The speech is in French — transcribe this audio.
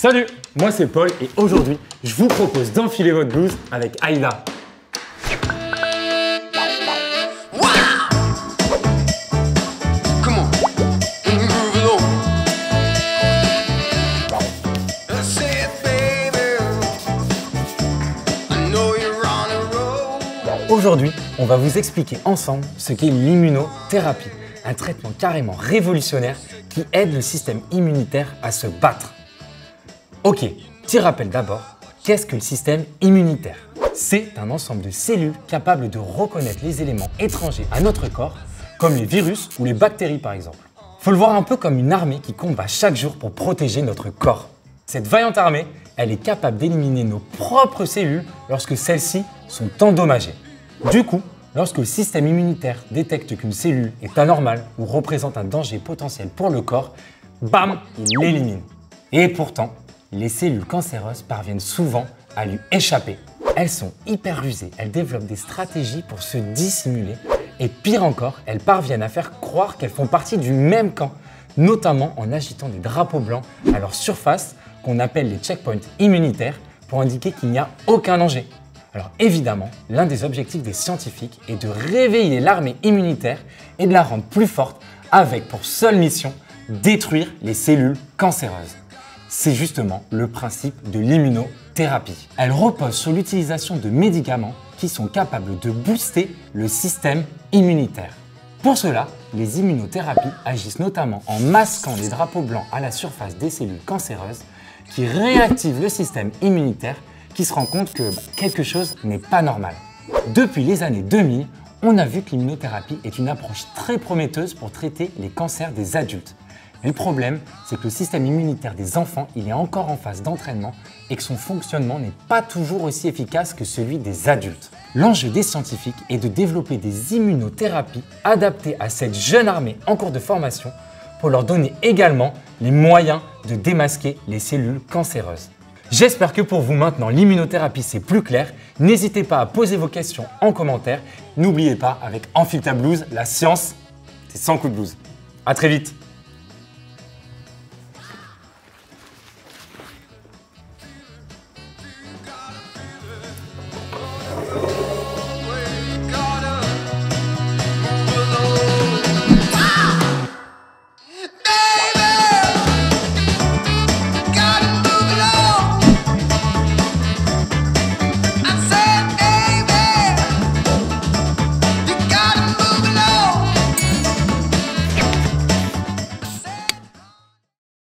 Salut, moi c'est Paul et aujourd'hui, je vous propose d'enfiler votre blouse avec Aïda. Aujourd'hui, on va vous expliquer ensemble ce qu'est l'immunothérapie, un traitement carrément révolutionnaire qui aide le système immunitaire à se battre. Ok, petit rappel d'abord, qu'est-ce que le système immunitaire? C'est un ensemble de cellules capables de reconnaître les éléments étrangers à notre corps, comme les virus ou les bactéries par exemple. Faut le voir un peu comme une armée qui combat chaque jour pour protéger notre corps. Cette vaillante armée, elle est capable d'éliminer nos propres cellules lorsque celles-ci sont endommagées. Du coup, lorsque le système immunitaire détecte qu'une cellule est anormale ou représente un danger potentiel pour le corps, bam, il l'élimine. Et pourtant, les cellules cancéreuses parviennent souvent à lui échapper. Elles sont hyper rusées, elles développent des stratégies pour se dissimuler et pire encore, elles parviennent à faire croire qu'elles font partie du même camp, notamment en agitant des drapeaux blancs à leur surface qu'on appelle les checkpoints immunitaires pour indiquer qu'il n'y a aucun danger. Alors évidemment, l'un des objectifs des scientifiques est de réveiller l'armée immunitaire et de la rendre plus forte avec pour seule mission détruire les cellules cancéreuses. C'est justement le principe de l'immunothérapie. Elle repose sur l'utilisation de médicaments qui sont capables de booster le système immunitaire. Pour cela, les immunothérapies agissent notamment en masquant les drapeaux blancs à la surface des cellules cancéreuses qui réactivent le système immunitaire qui se rend compte que quelque chose n'est pas normal. Depuis les années 2000, on a vu que l'immunothérapie est une approche très prometteuse pour traiter les cancers des adultes. Mais le problème, c'est que le système immunitaire des enfants, il est encore en phase d'entraînement et que son fonctionnement n'est pas toujours aussi efficace que celui des adultes. L'enjeu des scientifiques est de développer des immunothérapies adaptées à cette jeune armée en cours de formation pour leur donner également les moyens de démasquer les cellules cancéreuses. J'espère que pour vous maintenant, l'immunothérapie c'est plus clair. N'hésitez pas à poser vos questions en commentaire. N'oubliez pas, avec Enfile ta blouse, la science, c'est 100 coups de blouse. À très vite.